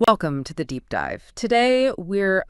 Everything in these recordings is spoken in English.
Welcome to the deep dive. Today, we're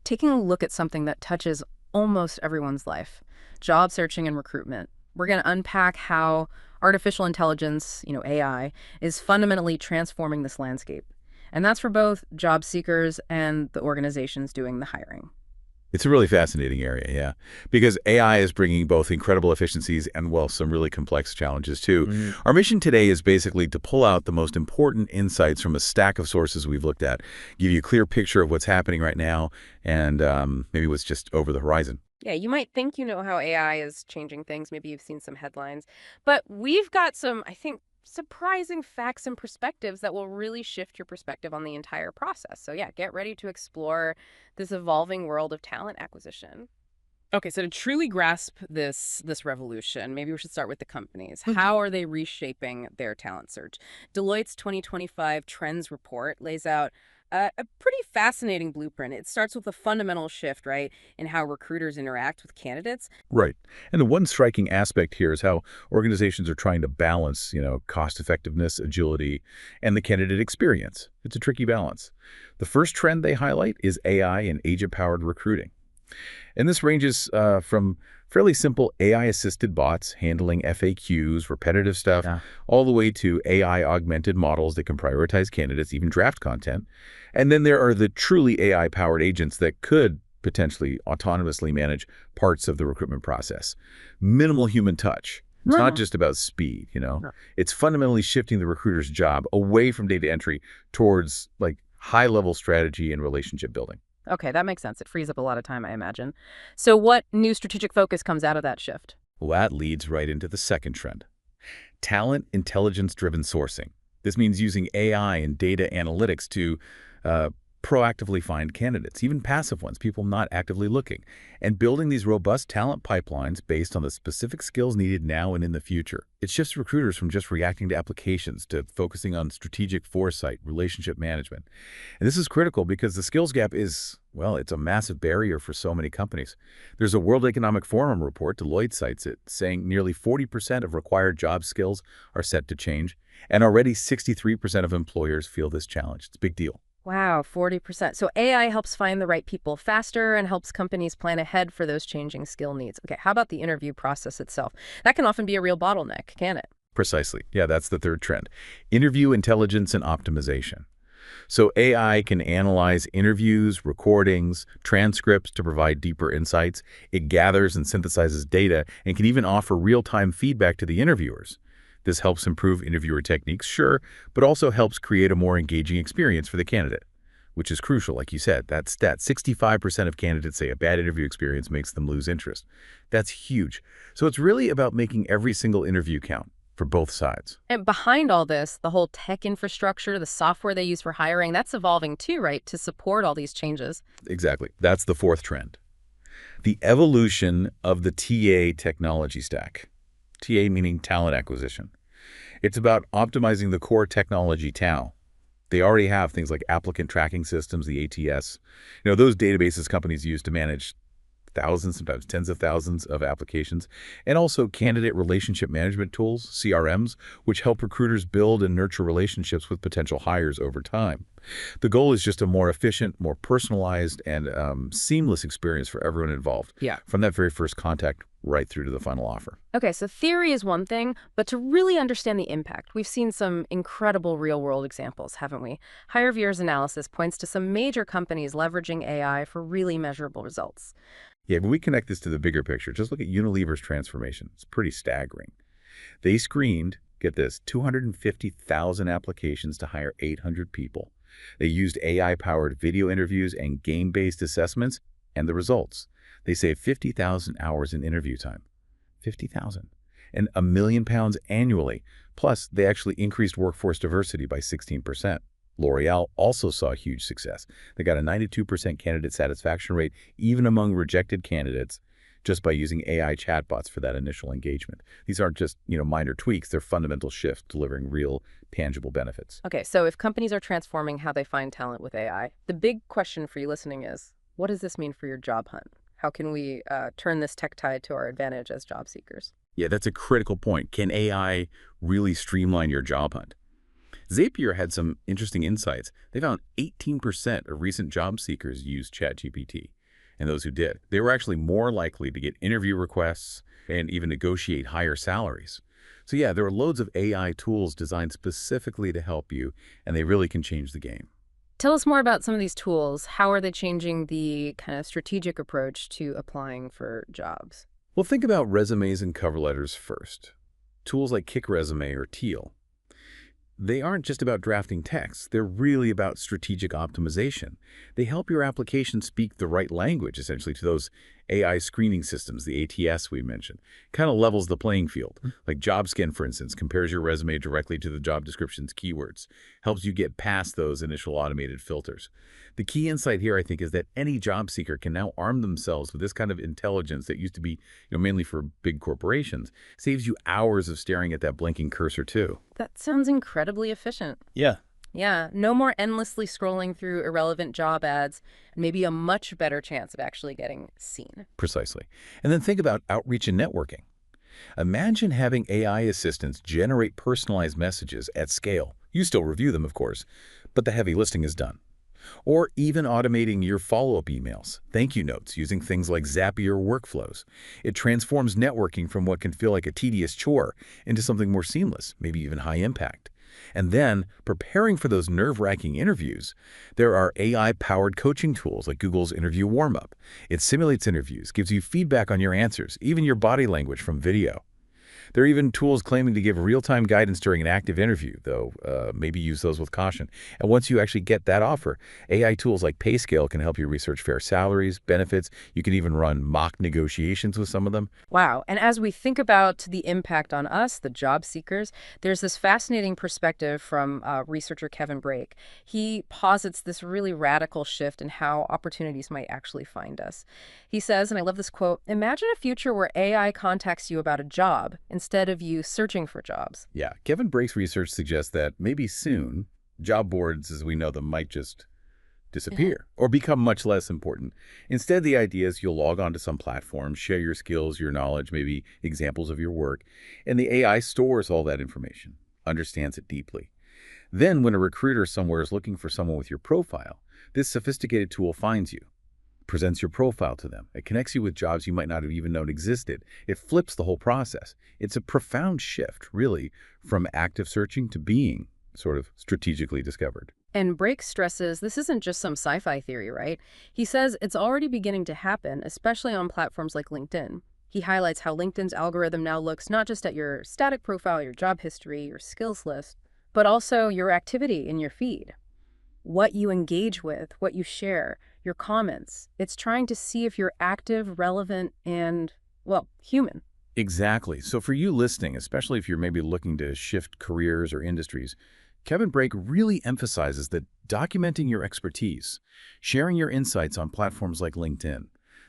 taking a look at something that touches almost everyone's life, job searching and recruitment. We're going to unpack how artificial intelligence, AI, is fundamentally transforming this landscape. And that's for both job seekers and the organizations doing the hiring. It's a really fascinating area, yeah, because AI is bringing both incredible efficiencies and, well, some really complex challenges, too. Mm. Our mission today is basically to pull out the most important insights from a stack of sources we've looked at, give you a clear picture of what's happening right now and maybe what's just over the horizon. Yeah, you might think you know how AI is changing things. Maybe you've seen some headlines. But we've got some, I think, surprising facts and perspectives that will really shift your perspective on the entire process. So yeah, get ready to explore this evolving world of talent acquisition. Okay, so to truly grasp this revolution, maybe we should start with the companies. How are they reshaping their talent search? Deloitte's 2025 Trends Report lays out a pretty fascinating blueprint. It starts with a fundamental shift, right, in how recruiters interact with candidates. Right. And the one striking aspect here is how organizations are trying to balance, cost effectiveness, agility, and the candidate experience. It's a tricky balance. The first trend they highlight is AI and agent-powered recruiting. And this ranges from fairly simple AI-assisted bots handling FAQs, repetitive stuff, Yeah. all the way to AI-augmented models that can prioritize candidates, even draft content. And then there are the truly AI-powered agents that could potentially autonomously manage parts of the recruitment process. Minimal human touch. It's not Right. just about speed. No. It's fundamentally shifting the recruiter's job away from data entry towards like high-level strategy and relationship building. Okay, that makes sense. It frees up a lot of time, I imagine. So what new strategic focus comes out of that shift? Well, that leads right into the second trend. Talent intelligence-driven sourcing. This means using AI and data analytics to uh, proactively find candidates, even passive ones, people not actively looking, and building these robust talent pipelines based on the specific skills needed now and in the future. It shifts recruiters from just reacting to applications to focusing on strategic foresight, relationship management. And this is critical because the skills gap is, well, it's a massive barrier for so many companies. There's a World Economic Forum report, Deloitte cites it, saying nearly 40% of required job skills are set to change, and already 63% of employers feel this challenge. It's a big deal. Wow, 40%. So AI helps find the right people faster and helps companies plan ahead for those changing skill needs. Okay, how about the interview process itself? That can often be a real bottleneck, can it? Precisely. Yeah, that's the third trend. Interview intelligence and optimization. So AI can analyze interviews, recordings, transcripts to provide deeper insights. It gathers and synthesizes data and can even offer real-time feedback to the interviewers. This helps improve interviewer techniques, sure, but also helps create a more engaging experience for the candidate, which is crucial, like you said. That stat, 65% of candidates say a bad interview experience makes them lose interest. That's huge. So it's really about making every single interview count for both sides. And behind all this, the whole tech infrastructure, the software they use for hiring, that's evolving too, right, to support all these changes. Exactly. That's the fourth trend. The evolution of the TA technology stack. TA meaning talent acquisition. It's about optimizing the core technology TAO. They already have things like applicant tracking systems, the ATS. Those databases companies use to manage thousands, sometimes tens of thousands of applications, and also candidate relationship management tools, CRMs, which help recruiters build and nurture relationships with potential hires over time. The goal is just a more efficient, more personalized, and seamless experience for everyone involved, Yeah. from that very first contact right through to the final offer. Okay, so theory is one thing, but to really understand the impact, we've seen some incredible real-world examples, haven't we? HireVure's analysis points to some major companies leveraging AI for really measurable results. Yeah, when we connect this to the bigger picture, just look at Unilever's transformation. It's pretty staggering. They screened, get this, 250,000 applications to hire 800 people. They used AI-powered video interviews and game-based assessments, and the results. They saved 50,000 hours in interview time. 50,000. And £1 million annually. Plus, they actually increased workforce diversity by 16%. L'Oreal also saw huge success. They got a 92% candidate satisfaction rate, even among rejected candidates, just by using AI chatbots for that initial engagement. These aren't just, minor tweaks, they're fundamental shifts delivering real, tangible benefits. Okay, so if companies are transforming how they find talent with AI, the big question for you listening is, what does this mean for your job hunt? How can we turn this tech tide to our advantage as job seekers? Yeah, that's a critical point. Can AI really streamline your job hunt? Zapier had some interesting insights. They found 18% of recent job seekers used ChatGPT. And those who did, they were actually more likely to get interview requests and even negotiate higher salaries. So yeah, there are loads of AI tools designed specifically to help you, and they really can change the game. Tell us more about some of these tools. How are they changing the kind of strategic approach to applying for jobs? Well, think about resumes and cover letters first. Tools like Kick Resume or Teal. They aren't just about drafting text, they're really about strategic optimization. They help your application speak the right language, essentially, to those AI screening systems, the ATS we mentioned. Kind of levels the playing field. Like JobScan, for instance, compares your resume directly to the job description's keywords, helps you get past those initial automated filters. The key insight here, I think, is that any job seeker can now arm themselves with this kind of intelligence that used to be, mainly for big corporations. Saves you hours of staring at that blinking cursor, too. That sounds incredibly efficient. Yeah. Yeah, no more endlessly scrolling through irrelevant job ads, and maybe a much better chance of actually getting seen. Precisely. And then think about outreach and networking. Imagine having AI assistants generate personalized messages at scale. You still review them, of course, but the heavy lifting is done. Or even automating your follow-up emails, thank you notes using things like Zapier workflows. It transforms networking from what can feel like a tedious chore into something more seamless, maybe even high impact. And then, preparing for those nerve-wracking interviews, there are AI-powered coaching tools like Google's Interview Warm-Up. It simulates interviews, gives you feedback on your answers, even your body language from video. There are even tools claiming to give real-time guidance during an active interview, though maybe use those with caution. And once you actually get that offer, AI tools like PayScale can help you research fair salaries, benefits. You can even run mock negotiations with some of them. Wow. And as we think about the impact on us, the job seekers, there's this fascinating perspective from researcher Kevin Brake. He posits this really radical shift in how opportunities might actually find us. He says, and I love this quote, "Imagine a future where AI contacts you about a job instead of you searching for jobs." Yeah, Kevin Brake's research suggests that maybe soon, job boards as we know them might just disappear or become much less important. Instead, the idea is you'll log on to some platform, share your skills, your knowledge, maybe examples of your work, and the AI stores all that information, understands it deeply. Then when a recruiter somewhere is looking for someone with your profile, this sophisticated tool finds you, presents your profile to them. It connects you with jobs you might not have even known existed. It flips the whole process. It's a profound shift, really, from active searching to being sort of strategically discovered. And Brake stresses this isn't just some sci-fi theory, right? He says it's already beginning to happen, especially on platforms like LinkedIn. He highlights how LinkedIn's algorithm now looks not just at your static profile, your job history, your skills list, but also your activity in your feed. What you engage with, what you share, your comments. It's trying to see if you're active, relevant, and, well, human. Exactly. So for you listening, especially if you're maybe looking to shift careers or industries, Kevin Brake really emphasizes that documenting your expertise, sharing your insights on platforms like LinkedIn,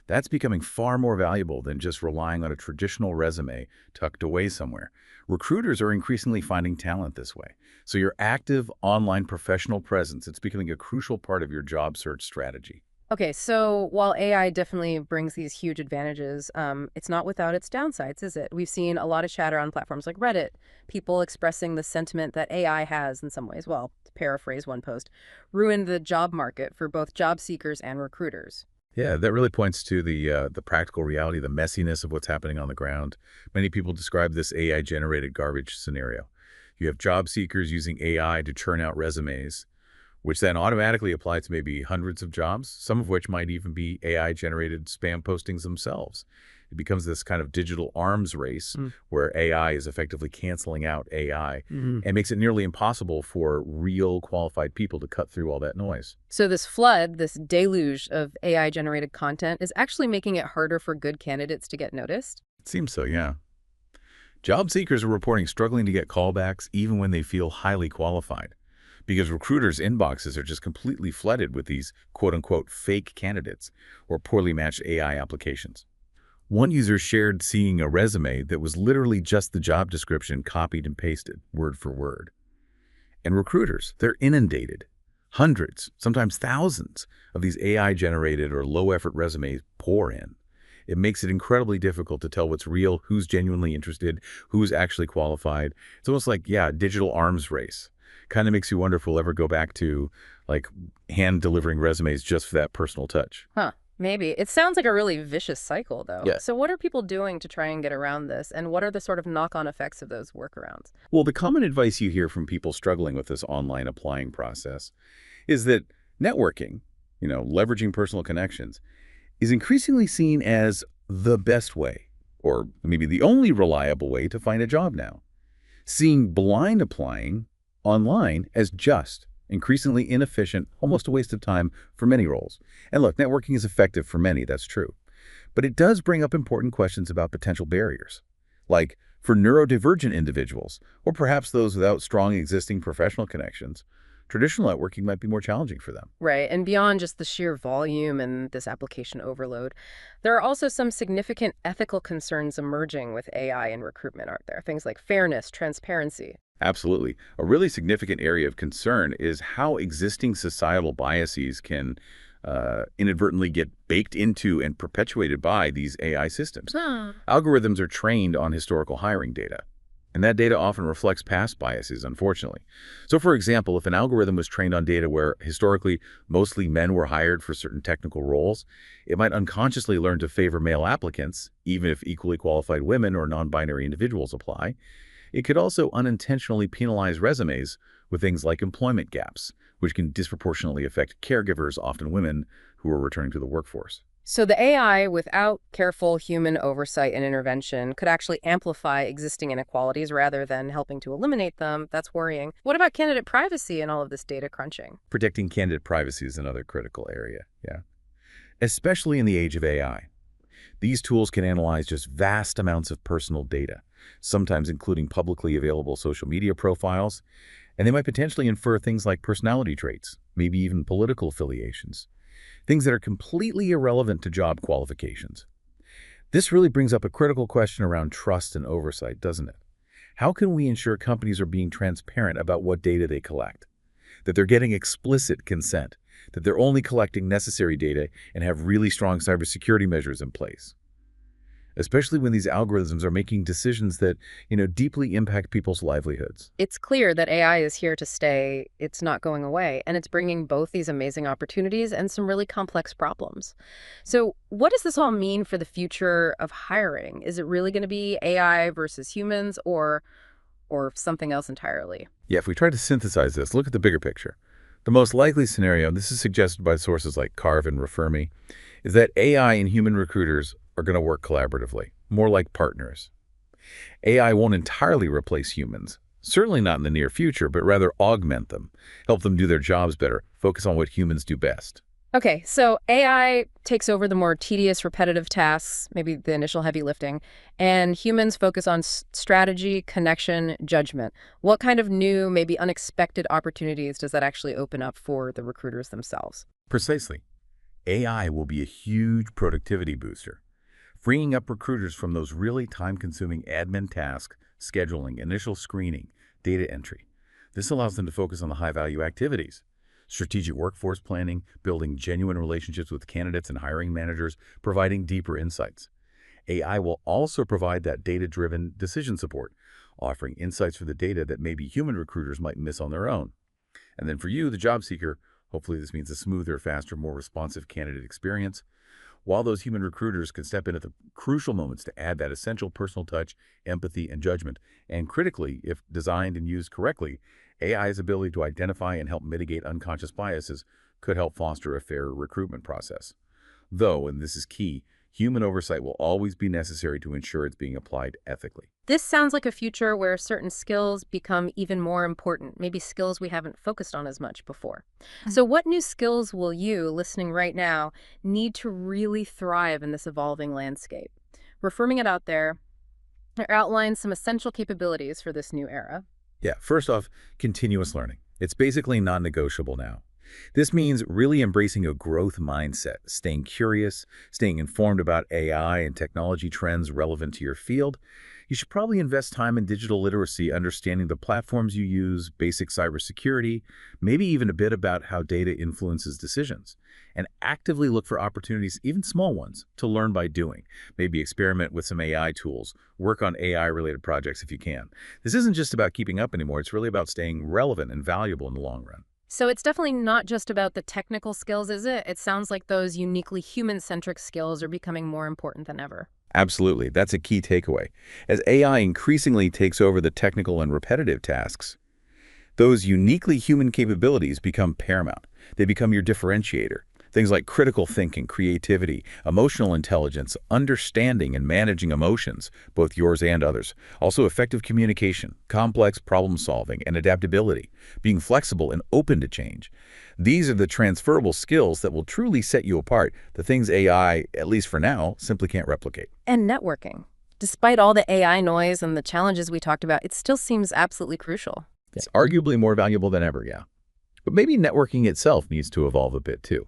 that's becoming far more valuable than just relying on a traditional resume tucked away somewhere. Recruiters are increasingly finding talent this way. So your active online professional presence, it's becoming a crucial part of your job search strategy. Okay, so while AI definitely brings these huge advantages, it's not without its downsides, is it? We've seen a lot of chatter on platforms like Reddit, people expressing the sentiment that AI has, in some ways, well, to paraphrase one post, ruined the job market for both job seekers and recruiters. Yeah, that really points to the practical reality, the messiness of what's happening on the ground. Many people describe this AI-generated garbage scenario. You have job seekers using AI to churn out resumes, which then automatically apply to maybe hundreds of jobs, some of which might even be AI-generated spam postings themselves. It becomes this kind of digital arms race where AI is effectively canceling out AI and makes it nearly impossible for real qualified people to cut through all that noise. So this flood, this deluge of AI-generated content is actually making it harder for good candidates to get noticed. It seems so, yeah. Job seekers are reporting struggling to get callbacks even when they feel highly qualified, because recruiters' inboxes are just completely flooded with these quote-unquote fake candidates or poorly matched AI applications. One user shared seeing a resume that was literally just the job description copied and pasted, word for word. And recruiters, they're inundated. Hundreds, sometimes thousands of these AI-generated or low-effort resumes pour in. It makes it incredibly difficult to tell what's real, who's genuinely interested, who's actually qualified. It's almost like, yeah, a digital arms race. Kind of makes you wonder if we'll ever go back to, like, hand-delivering resumes just for that personal touch. Huh. Maybe. It sounds like a really vicious cycle, though. Yeah. So, what are people doing to try and get around this? And what are the sort of knock on effects of those workarounds? Well, the common advice you hear from people struggling with this online applying process is that networking, leveraging personal connections, is increasingly seen as the best way, or maybe the only reliable way to find a job now. Seeing blind applying online as just increasingly inefficient, almost a waste of time for many roles. And look, networking is effective for many, that's true. But it does bring up important questions about potential barriers, like for neurodivergent individuals, or perhaps those without strong existing professional connections. Traditional networking might be more challenging for them. Right. And beyond just the sheer volume and this application overload, there are also some significant ethical concerns emerging with AI in recruitment, aren't there? Things like fairness, transparency. Absolutely. A really significant area of concern is how existing societal biases can inadvertently get baked into and perpetuated by these AI systems. Algorithms are trained on historical hiring data, and that data often reflects past biases, unfortunately. So, for example, if an algorithm was trained on data where historically mostly men were hired for certain technical roles, it might unconsciously learn to favor male applicants, even if equally qualified women or non-binary individuals apply. It could also unintentionally penalize resumes with things like employment gaps, which can disproportionately affect caregivers, often women, who are returning to the workforce. So the AI, without careful human oversight and intervention, could actually amplify existing inequalities rather than helping to eliminate them. That's worrying. What about candidate privacy and all of this data crunching? Protecting candidate privacy is another critical area, yeah. Especially in the age of AI. These tools can analyze just vast amounts of personal data, sometimes including publicly available social media profiles, and they might potentially infer things like personality traits, maybe even political affiliations, things that are completely irrelevant to job qualifications. This really brings up a critical question around trust and oversight, doesn't it? How can we ensure companies are being transparent about what data they collect, that they're getting explicit consent, that they're only collecting necessary data and have really strong cybersecurity measures in place? Especially when these algorithms are making decisions that, deeply impact people's livelihoods. It's clear that AI is here to stay. It's not going away, and it's bringing both these amazing opportunities and some really complex problems. So what does this all mean for the future of hiring? Is it really going to be AI versus humans or something else entirely? Yeah, if we try to synthesize this, look at the bigger picture. The most likely scenario, and this is suggested by sources like Carve and Refer Me, is that AI and human recruiters are going to work collaboratively, more like partners. AI won't entirely replace humans, certainly not in the near future, but rather augment them, help them do their jobs better, focus on what humans do best. Okay, so AI takes over the more tedious, repetitive tasks, maybe the initial heavy lifting, and humans focus on strategy, connection, judgment. What kind of new, maybe unexpected opportunities does that actually open up for the recruiters themselves? Precisely. AI will be a huge productivity booster, freeing up recruiters from those really time-consuming admin tasks, scheduling, initial screening, data entry. This allows them to focus on the high-value activities: strategic workforce planning, building genuine relationships with candidates and hiring managers, providing deeper insights. AI will also provide that data-driven decision support, offering insights for the data that maybe human recruiters might miss on their own. And then for you, the job seeker, hopefully this means a smoother, faster, more responsive candidate experience, while those human recruiters can step in at the crucial moments to add that essential personal touch, empathy, and judgment. And critically, if designed and used correctly, AI's ability to identify and help mitigate unconscious biases could help foster a fair recruitment process. Though, and this is key, human oversight will always be necessary to ensure it's being applied ethically. This sounds like a future where certain skills become even more important, maybe skills we haven't focused on as much before. So what new skills will you, listening right now, need to really thrive in this evolving landscape? We're firming it out there. It outlines some essential capabilities for this new era. Yeah, first off, continuous learning. It's basically non-negotiable now. This means really embracing a growth mindset, staying curious, staying informed about AI and technology trends relevant to your field. You should probably invest time in digital literacy, understanding the platforms you use, basic cybersecurity, maybe even a bit about how data influences decisions. And actively look for opportunities, even small ones, to learn by doing. Maybe experiment with some AI tools, work on AI-related projects if you can. This isn't just about keeping up anymore, it's really about staying relevant and valuable in the long run. So it's definitely not just about the technical skills, is it? It sounds like those uniquely human-centric skills are becoming more important than ever. Absolutely. That's a key takeaway. As AI increasingly takes over the technical and repetitive tasks, those uniquely human capabilities become paramount. They become your differentiator. Things like critical thinking, creativity, emotional intelligence, understanding and managing emotions, both yours and others. Also effective communication, complex problem solving, and adaptability, being flexible and open to change. These are the transferable skills that will truly set you apart, the things AI, at least for now, simply can't replicate. And networking. Despite all the AI noise and the challenges we talked about, it still seems absolutely crucial. It's arguably more valuable than ever, yeah. But maybe networking itself needs to evolve a bit too.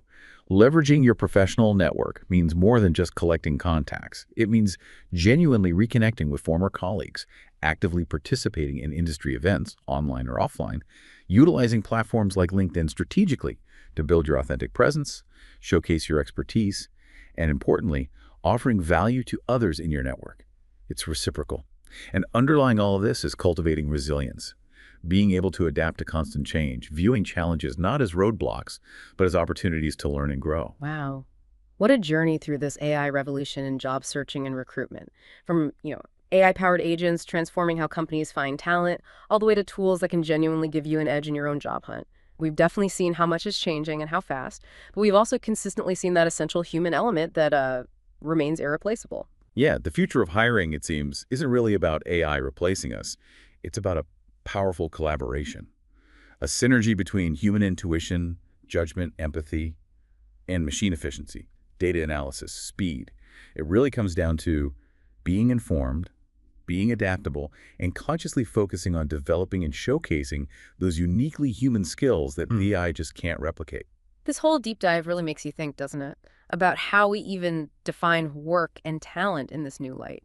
Leveraging your professional network means more than just collecting contacts. It means genuinely reconnecting with former colleagues, actively participating in industry events, online or offline, utilizing platforms like LinkedIn strategically to build your authentic presence, showcase your expertise, and importantly, offering value to others in your network. It's reciprocal. And underlying all of this is cultivating resilience, being able to adapt to constant change, viewing challenges not as roadblocks, but as opportunities to learn and grow. Wow. What a journey through this AI revolution in job searching and recruitment. From, AI-powered agents transforming how companies find talent, all the way to tools that can genuinely give you an edge in your own job hunt. We've definitely seen how much is changing and how fast, but we've also consistently seen that essential human element that remains irreplaceable. Yeah, the future of hiring, it seems, isn't really about AI replacing us. It's about a powerful collaboration, a synergy between human intuition, judgment, empathy, and machine efficiency, data analysis, speed. It really comes down to being informed, being adaptable, and consciously focusing on developing and showcasing those uniquely human skills that AI just can't replicate. This whole deep dive really makes you think, doesn't it? About how we even define work and talent in this new light.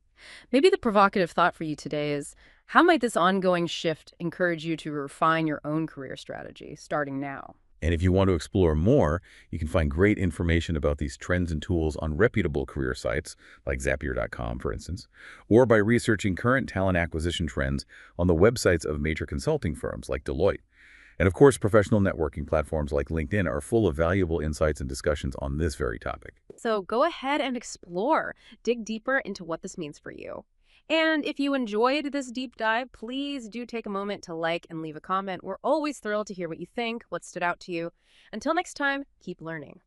Maybe the provocative thought for you today is, how might this ongoing shift encourage you to refine your own career strategy starting now? And if you want to explore more, you can find great information about these trends and tools on reputable career sites, like Zapier.com, for instance, or by researching current talent acquisition trends on the websites of major consulting firms like Deloitte. And of course, professional networking platforms like LinkedIn are full of valuable insights and discussions on this very topic. So go ahead and explore, dig deeper into what this means for you. And if you enjoyed this deep dive, please do take a moment to like and leave a comment. We're always thrilled to hear what you think, what stood out to you. Until next time, keep learning.